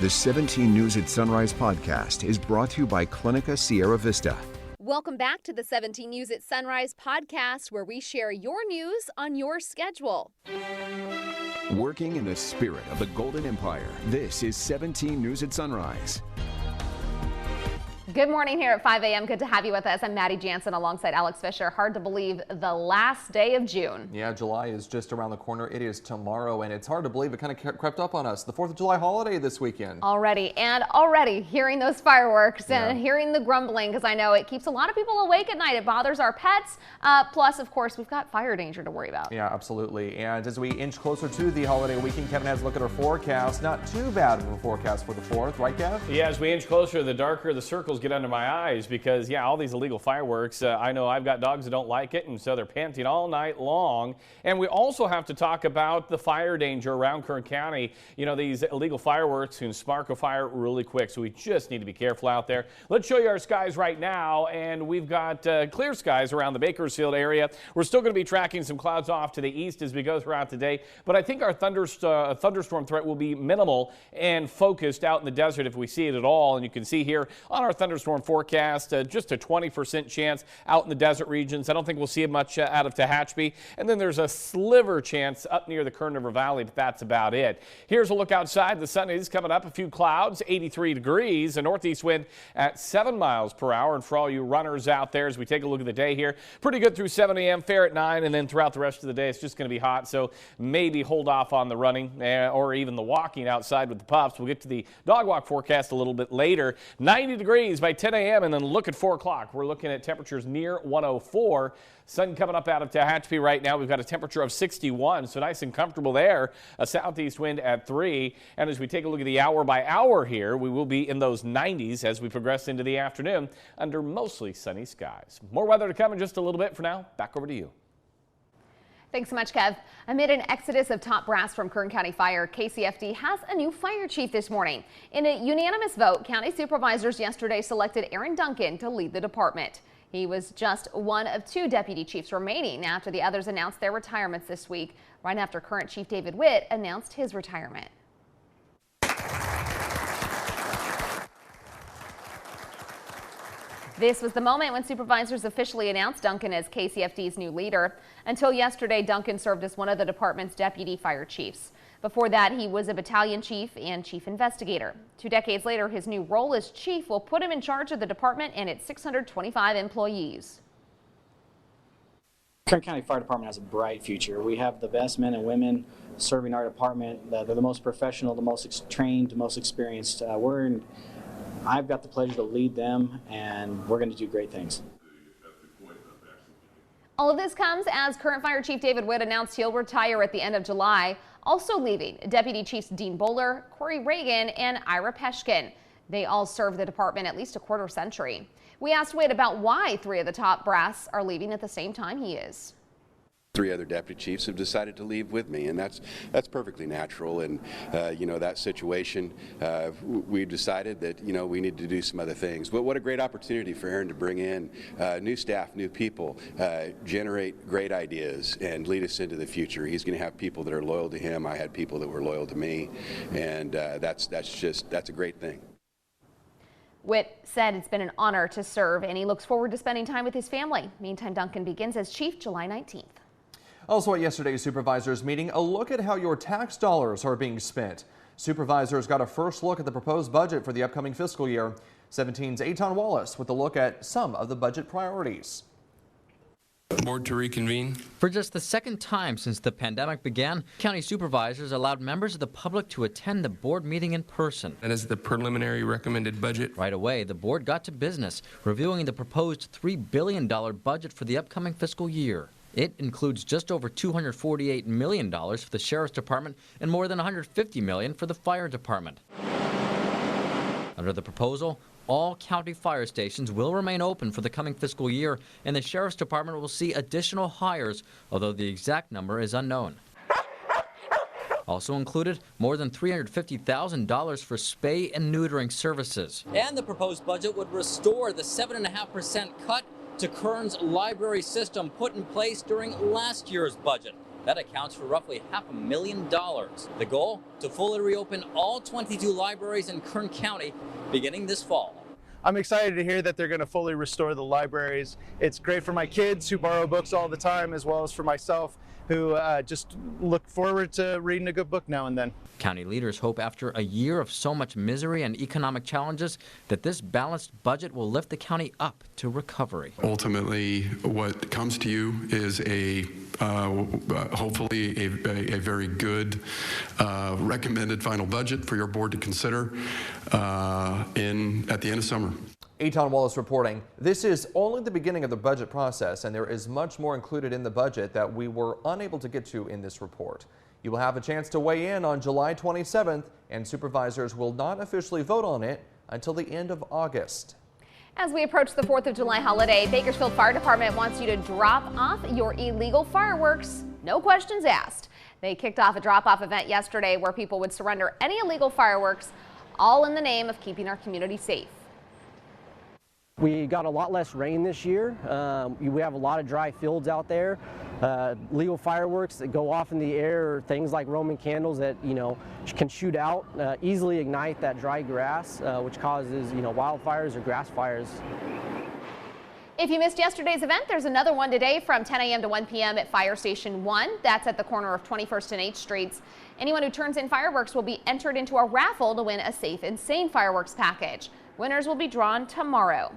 The 17 News at Sunrise podcast is brought to you by Clinica Sierra Vista. Welcome back to the 17 News at Sunrise podcast, where we share your news on your schedule. Working in the spirit of the Golden Empire, this is 17 News at Sunrise. Good morning here at 5 a.m. Good to have you with us. I'm Maddie Jansen alongside Alex Fisher. Hard to believe the last day of June. Yeah, July is just around the corner. It is tomorrow, and it's hard to believe it kind of crept up on us. The 4th of July holiday this weekend. Already hearing those fireworks and hearing the grumbling, because I know it keeps a lot of people awake at night. It bothers our pets. Plus, of course, we've got fire danger to worry about. Yeah, absolutely. And as we inch closer to the holiday weekend, Kevin has a look at our forecast. Not too bad of a forecast for the 4th, right, Kev? Yeah, as we inch closer, the darker the circles get under my eyes, because all these illegal fireworks, I know I've got dogs that don't like it, and so they're panting all night long. And we also have to talk about the fire danger around Kern County. You know, these illegal fireworks can spark a fire really quick, so we just need to be careful out there. Let's show you our skies right now, and we've got clear skies around the Bakersfield area. We're still going to be tracking some clouds off to the east as we go throughout the day, but I think our thunderstorm threat will be minimal and focused out in the desert if we see it at all. And you can see here on our thunderstorm forecast, just a 20% chance out in the desert regions. I don't think we'll see much out of Tehachapi. And then there's a sliver chance up near the Kern River Valley, but that's about it. Here's a look outside. The sun is coming up, a few clouds, 83 degrees, a northeast wind at 7 miles per hour. And for all you runners out there, as we take a look at the day here, pretty good through 7 a.m., fair at 9, and then throughout the rest of the day, it's just going to be hot. So maybe hold off on the running or even the walking outside with the pups. We'll get to the dog walk forecast a little bit later. 90 degrees by 10 a.m. and then look at 4 o'clock. We're looking at temperatures near 104. Sun coming up out of Tehachapi right now. We've got a temperature of 61, so nice and comfortable there. A southeast wind at 3. And as we take a look at the hour by hour here, we will be in those 90s as we progress into the afternoon under mostly sunny skies. More weather to come in just a little bit. For now, back over to you. Thanks so much, Kev. Amid an exodus of top brass from Kern County Fire, KCFD has a new fire chief this morning. In a unanimous vote, county supervisors yesterday selected Aaron Duncan to lead the department. He was just one of 2 deputy chiefs remaining after the others announced their retirements this week, right after current Chief David Witt announced his retirement. This was the moment when supervisors officially announced Duncan as KCFD's new leader. Until yesterday, Duncan served as one of the department's deputy fire chiefs. Before that, he was a battalion chief and chief investigator. 2 decades later, his new role as chief will put him in charge of the department and its 625 employees. Kern County Fire Department has a bright future. We have the best men and women serving our department. They're the most professional, the most trained, the most experienced. I've got the pleasure to lead them, and we're going to do great things. All of this comes as current Fire Chief David Witt announced he'll retire at the end of July. Also leaving, Deputy Chiefs Dean Bowler, Corey Reagan, and Ira Peshkin. They all served the department at least a quarter century. We asked Witt about why 3 of the top brass are leaving at the same time he is. 3 other deputy chiefs have decided to leave with me, and that's perfectly natural. And that situation, we decided that we need to do some other things. But what a great opportunity for Aaron to bring in new staff, new people, generate great ideas, and lead us into the future. He's going to have people that are loyal to him. I had people that were loyal to me, and that's a great thing. Witt said it's been an honor to serve, and he looks forward to spending time with his family. Meantime, Duncan begins as chief July 19th. Also at yesterday's supervisors meeting, a look at how your tax dollars are being spent. Supervisors got a first look at the proposed budget for the upcoming fiscal year. 17's Aton Wallace with a look at some of the budget priorities. Board to reconvene. For just the second time since the pandemic began, county supervisors allowed members of the public to attend the board meeting in person. That is the preliminary recommended budget. Right away, the board got to business, reviewing the proposed $3 billion budget for the upcoming fiscal year. It includes just over $248 million for the Sheriff's Department and more than $150 million for the Fire Department. Under the proposal, all county fire stations will remain open for the coming fiscal year, and the Sheriff's Department will see additional hires, although the exact number is unknown. Also included, more than $350,000 for spay and neutering services. And the proposed budget would restore the 7.5% cut to Kern's library system put in place during last year's budget. That accounts for roughly $500,000. The goal, to fully reopen all 22 libraries in Kern County beginning this fall. I'm excited to hear that they're going to fully restore the libraries. It's great for my kids who borrow books all the time, as well as for myself, who just look forward to reading a good book now and then. County leaders hope after a year of so much misery and economic challenges that this balanced budget will lift the county up to recovery. Ultimately, what comes to you is hopefully a very good recommended final budget for your board to consider at the end of summer. Eitan Wallace reporting. This is only the beginning of the budget process, and there is much more included in the budget that we were unable to get to in this report. You will have a chance to weigh in on July 27th, and supervisors will not officially vote on it until the end of August. As we approach the 4th of July holiday, Bakersfield Fire Department wants you to drop off your illegal fireworks, no questions asked. They kicked off a drop-off event yesterday where people would surrender any illegal fireworks, all in the name of keeping our community safe. We got a lot less rain this year. We have a lot of dry fields out there. Legal fireworks that go off in the air, or things like Roman candles that can shoot out, easily ignite that dry grass, which causes wildfires or grass fires. If you missed yesterday's event, there's another one today from 10 a.m. to 1 p.m. at Fire Station 1. That's at the corner of 21st and 8th Streets. Anyone who turns in fireworks will be entered into a raffle to win a safe and sane fireworks package. Winners will be drawn tomorrow.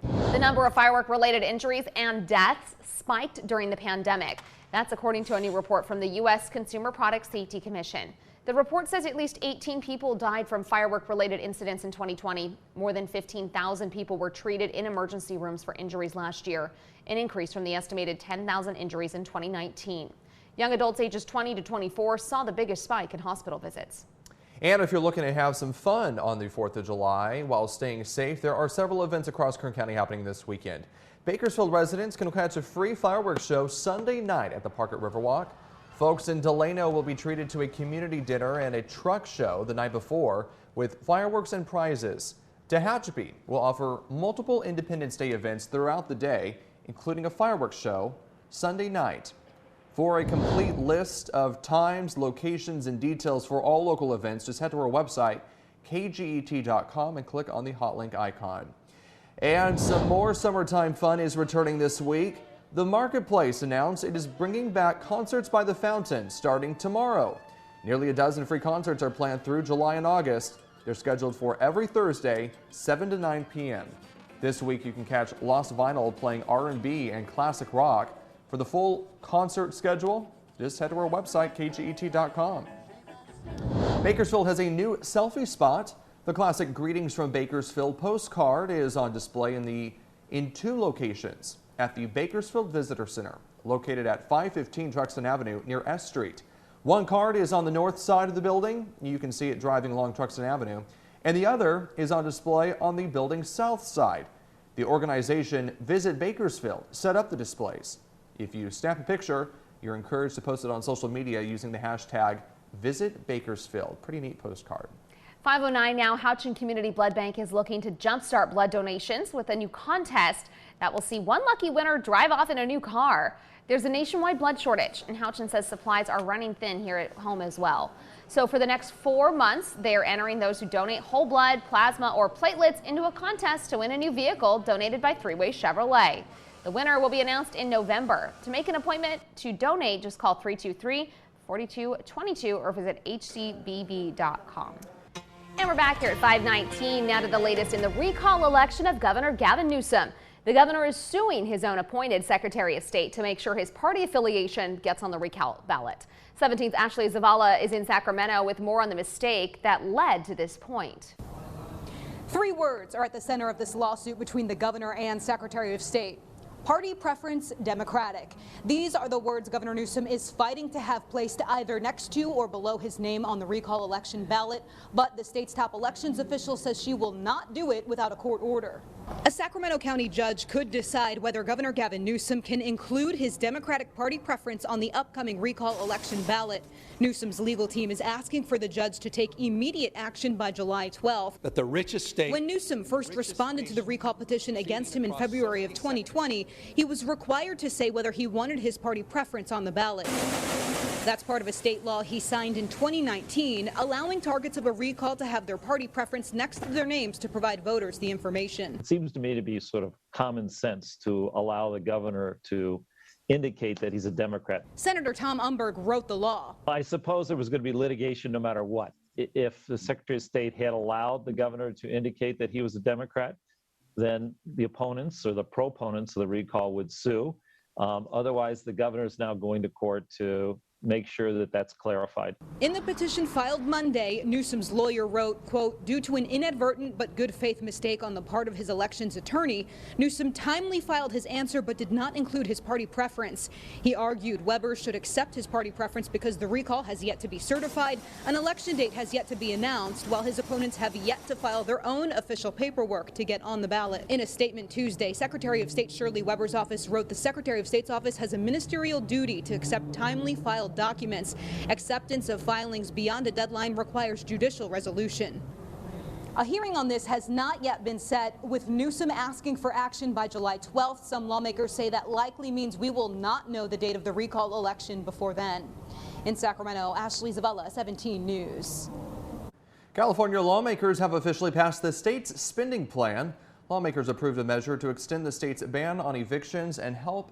The number of firework-related injuries and deaths spiked during the pandemic. That's according to a new report from the U.S. Consumer Product Safety Commission. The report says at least 18 people died from firework-related incidents in 2020. More than 15,000 people were treated in emergency rooms for injuries last year, an increase from the estimated 10,000 injuries in 2019. Young adults ages 20 to 24 saw the biggest spike in hospital visits. And if you're looking to have some fun on the 4th of July while staying safe, there are several events across Kern County happening this weekend. Bakersfield residents can catch a free fireworks show Sunday night at the park at Riverwalk. Folks in Delano will be treated to a community dinner and a truck show the night before with fireworks and prizes. Tehachapi will offer multiple Independence Day events throughout the day, including a fireworks show Sunday night. For a complete list of times, locations, and details for all local events, just head to our website, kget.com, and click on the hot link icon. And some more summertime fun is returning this week. The Marketplace announced it is bringing back Concerts by the Fountain starting tomorrow. Nearly a dozen free concerts are planned through July and August. They're scheduled for every Thursday, 7 to 9 p.m. This week you can catch Lost Vinyl playing R&B and classic rock. For the full concert schedule, just head to our website, kget.com. Bakersfield has a new selfie spot. The classic Greetings from Bakersfield postcard is on display in two locations at the Bakersfield Visitor Center, located at 515 Truxtun Avenue near S Street. One card is on the north side of the building. You can see it driving along Truxtun Avenue. And the other is on display on the building's south side. The organization Visit Bakersfield set up the displays. If you snap a picture, you're encouraged to post it on social media using the hashtag Visit Bakersfield. Pretty neat postcard. 5:09 now. Houchin Community Blood Bank is looking to jumpstart blood donations with a new contest that will see one lucky winner drive off in a new car. There's a nationwide blood shortage, and Houchin says supplies are running thin here at home as well. So for the next 4 months, they are entering those who donate whole blood, plasma, or platelets into a contest to win a new vehicle donated by Three-Way Chevrolet. The winner will be announced in November. To make an appointment to donate, just call 323-4222 or visit hcbb.com. And we're back here at 5:19. Now to the latest in the recall election of Governor Gavin Newsom. The governor is suing his own appointed Secretary of State to make sure his party affiliation gets on the recall ballot. 17th Ashley Zavala is in Sacramento with more on the mistake that led to this point. 3 words are at the center of this lawsuit between the governor and Secretary of State. Party preference Democratic. These are the words Governor Newsom is fighting to have placed either next to or below his name on the recall election ballot, but the state's top elections official says she will not do it without a court order. A Sacramento County judge could decide whether Governor Gavin Newsom can include his Democratic Party preference on the upcoming recall election ballot. Newsom's legal team is asking for the judge to take immediate action by July 12th. That the richest state. When Newsom first responded to the recall petition against him in February of 2020, he was required to say whether he wanted his party preference on the ballot. That's part of a state law he signed in 2019, allowing targets of a recall to have their party preference next to their names to provide voters the information. It seems to me to be sort of common sense to allow the governor to indicate that he's a Democrat. Senator Tom Umberg wrote the law. I suppose there was going to be litigation no matter what. If the Secretary of State had allowed the governor to indicate that he was a Democrat, then the opponents or the proponents of the recall would sue. Otherwise, the governor is now going to court to make sure that that's clarified. In the petition filed Monday, Newsom's lawyer wrote, quote, due to an inadvertent but good faith mistake on the part of his elections attorney, Newsom timely filed his answer but did not include his party preference. He argued Weber should accept his party preference because the recall has yet to be certified, an election date has yet to be announced, while his opponents have yet to file their own official paperwork to get on the ballot. In a statement Tuesday, Secretary of State Shirley Weber's office wrote the Secretary of State's office has a ministerial duty to accept timely filed documents. Acceptance of filings beyond a deadline requires judicial resolution. A hearing on this has not yet been set, with Newsom asking for action by July 12th. Some lawmakers say that likely means we will not know the date of the recall election before then. In Sacramento, Ashley Zavella, 17 News. California lawmakers have officially passed the state's spending plan. Lawmakers approved a measure to extend the state's ban on evictions and help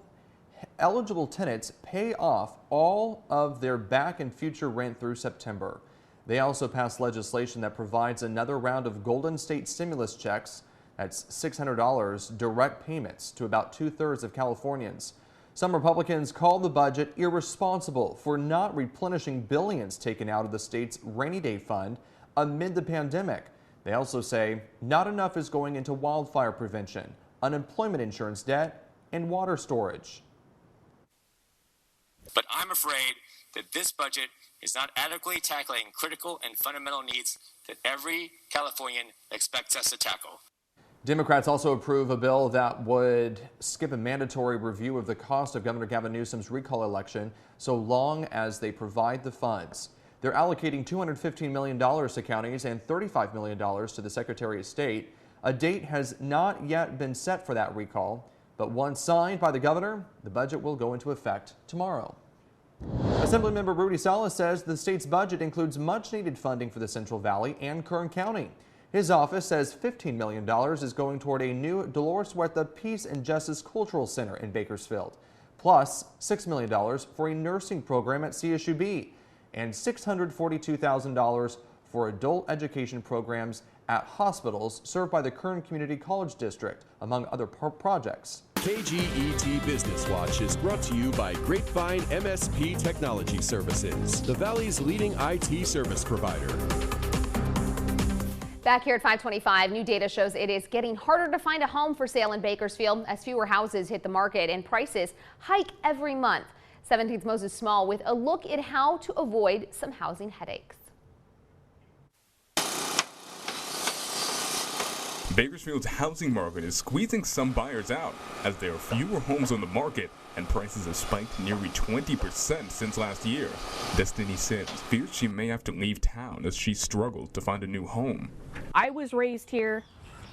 eligible tenants pay off all of their back and future rent through September. They also passed legislation that provides another round of Golden State stimulus checks. That's $600 direct payments to about 2/3 of Californians. Some Republicans call the budget irresponsible for not replenishing billions taken out of the state's rainy day fund amid the pandemic. They also say not enough is going into wildfire prevention, unemployment insurance debt, and water storage. But I'm afraid that this budget is not adequately tackling critical and fundamental needs that every Californian expects us to tackle. Democrats also approve a bill that would skip a mandatory review of the cost of Governor Gavin Newsom's recall election so long as they provide the funds. They're allocating $215 million to counties and $35 million to the Secretary of State. A date has not yet been set for that recall, but once signed by the governor, the budget will go into effect tomorrow. Assemblymember Rudy Salas says the state's budget includes much-needed funding for the Central Valley and Kern County. His office says $15 million is going toward a new Dolores Huerta Peace and Justice Cultural Center in Bakersfield, plus $6 million for a nursing program at CSUB, and $642,000 for adult education programs at hospitals served by the Kern Community College District, among other projects. KGET Business Watch is brought to you by Grapevine MSP Technology Services, the Valley's leading IT service provider. Back here at 525, new data shows it is getting harder to find a home for sale in Bakersfield as fewer houses hit the market and prices hike every month. 17's Moses Small with a look at how to avoid some housing headaches. Bakersfield's housing market is squeezing some buyers out as there are fewer homes on the market and prices have spiked nearly 20% since last year. Destiny Sims fears she may have to leave town as she struggles to find a new home. I was raised here.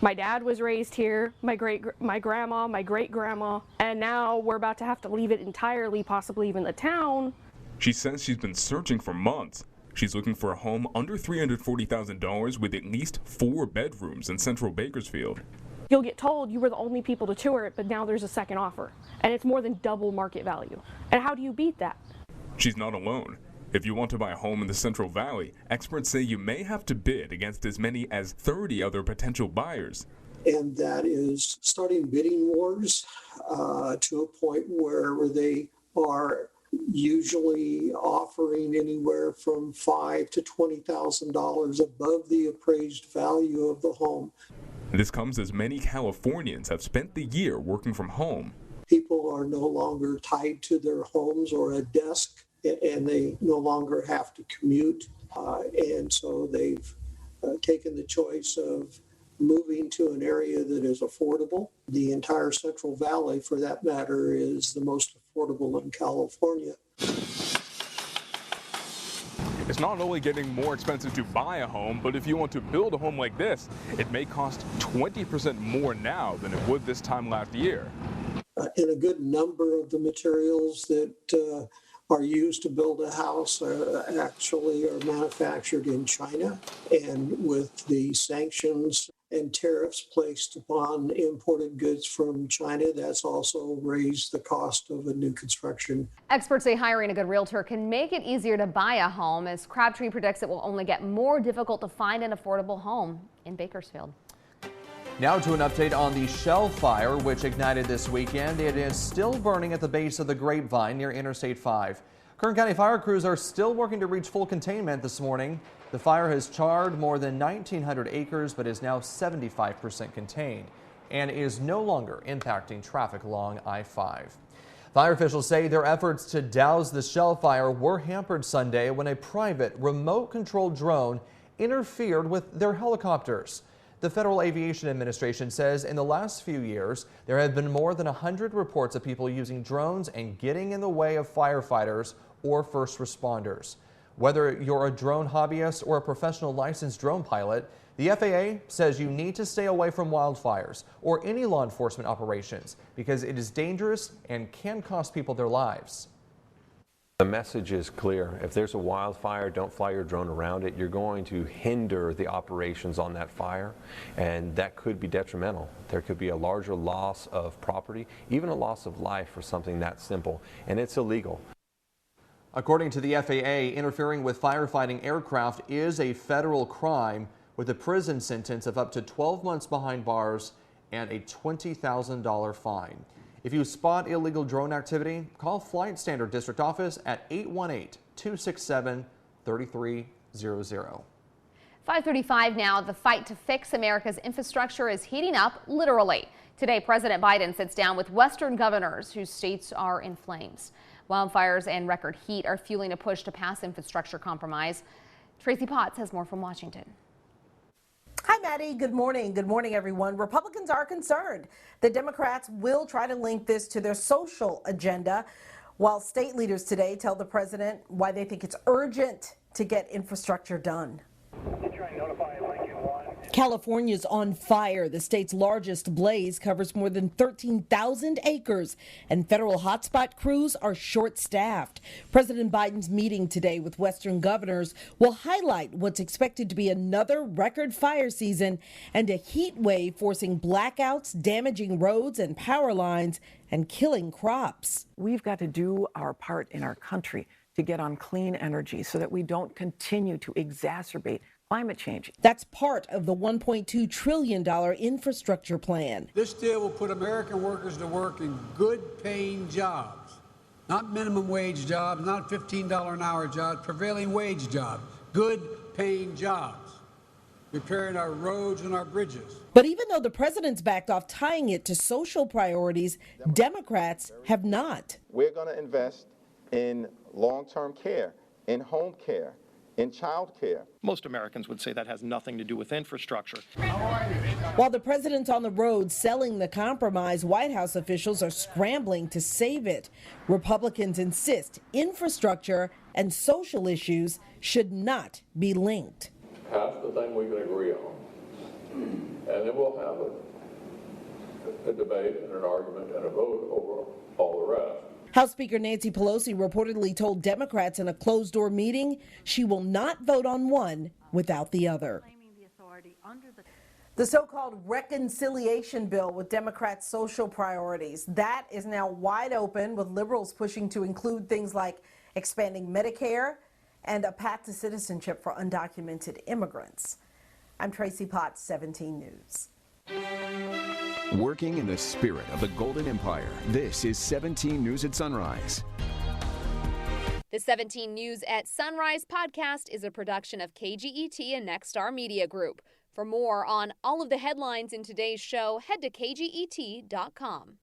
My dad was raised here, my grandma, my great-grandma, and now we're about to have to leave it entirely, possibly even the town. She says she's been searching for months. She's looking for a home under $340,000 with at least 4 bedrooms in central Bakersfield. You'll get told you were the only people to tour it, but now there's a second offer, and it's more than double market value. And how do you beat that? She's not alone. If you want to buy a home in the Central Valley, experts say you may have to bid against as many as 30 other potential buyers. And that is starting bidding wars to a point where they are usually offering anywhere from $5,000 to $20,000 above the appraised value of the home. This comes as many Californians have spent the year working from home. People are no longer tied to their homes or a desk, and they no longer have to commute. And so they've taken the choice of moving to an area that is affordable. The entire Central Valley, for that matter, is the most affordable in California. It's not only getting more expensive to buy a home, but if you want to build a home like this, it may cost 20% more now than it would this time last year. and a good number of the materials that are used to build a house actually are manufactured in China. And with the sanctions and tariffs placed upon imported goods from China, that's also raised the cost of a new construction. Experts say hiring a good realtor can make it easier to buy a home, as Crabtree predicts it will only get more difficult to find an affordable home in Bakersfield. Now to an update on the Shell Fire, which ignited this weekend. It is still burning at the base of the Grapevine near Interstate 5. Kern County fire crews are still working to reach full containment this morning. The fire has charred more than 1,900 acres, but is now 75% contained and is no longer impacting traffic along I-5. Fire officials say their efforts to douse the Shell Fire were hampered Sunday when a private remote-controlled drone interfered with their helicopters. The Federal Aviation Administration says in the last few years, there have been more than 100 reports of people using drones and getting in the way of firefighters or first responders. Whether you're a drone hobbyist or a professional licensed drone pilot, the FAA says you need to stay away from wildfires or any law enforcement operations because it is dangerous and can cost people their lives. The message is clear. If there's a wildfire, don't fly your drone around it. You're going to hinder the operations on that fire, and that could be detrimental. There could be a larger loss of property, even a loss of life for something that simple, and it's illegal. According to the FAA, interfering with firefighting aircraft is a federal crime with a prison sentence of up to 12 months behind bars and a $20,000 fine. If you spot illegal drone activity, call Flight Standard District Office at 818-267-3300. 5:35 now. The fight to fix America's infrastructure is heating up, literally. Today, President Biden sits down with Western governors whose states are in flames. Wildfires and record heat are fueling a push to pass infrastructure compromise. Tracy Potts has more from Washington. Hi, Maddie. Good morning. Good morning, everyone. Republicans are concerned. The Democrats will try to link this to their social agenda, while state leaders today tell the president why they think it's urgent to get infrastructure done. California's on fire. The state's largest blaze covers more than 13,000 acres, and federal hotspot crews are short-staffed. President Biden's meeting today with Western governors will highlight what's expected to be another record fire season and a heat wave forcing blackouts, damaging roads and power lines, and killing crops. We've got to do our part in our country to get on clean energy so that we don't continue to exacerbate climate change. That's part of the $1.2 trillion infrastructure plan. This deal will put American workers to work in good-paying jobs, not minimum wage jobs, not $15 an hour jobs, prevailing wage jobs, good-paying jobs, repairing our roads and our bridges. But even though the president's backed off tying it to social priorities, Democrats have not. We're going to invest in long-term care, in home care, in child care. Most Americans would say that has nothing to do with infrastructure. While the president's on the road selling the compromise, White House officials are scrambling to save it. Republicans insist infrastructure and social issues should not be linked. Pass the thing we can agree on, and then we'll have a debate and an argument and a vote over all the rest. House Speaker Nancy Pelosi reportedly told Democrats in a closed-door meeting she will not vote on one without the other. The so-called reconciliation bill with Democrats' social priorities, that is now wide open, with liberals pushing to include things like expanding Medicare and a path to citizenship for undocumented immigrants. I'm Tracy Potts, 17 News. Working in the spirit of the Golden Empire, this is 17 News at Sunrise. The 17 News at Sunrise podcast is a production of KGET and Nexstar Media Group. For more on all of the headlines in today's show, head to kget.com.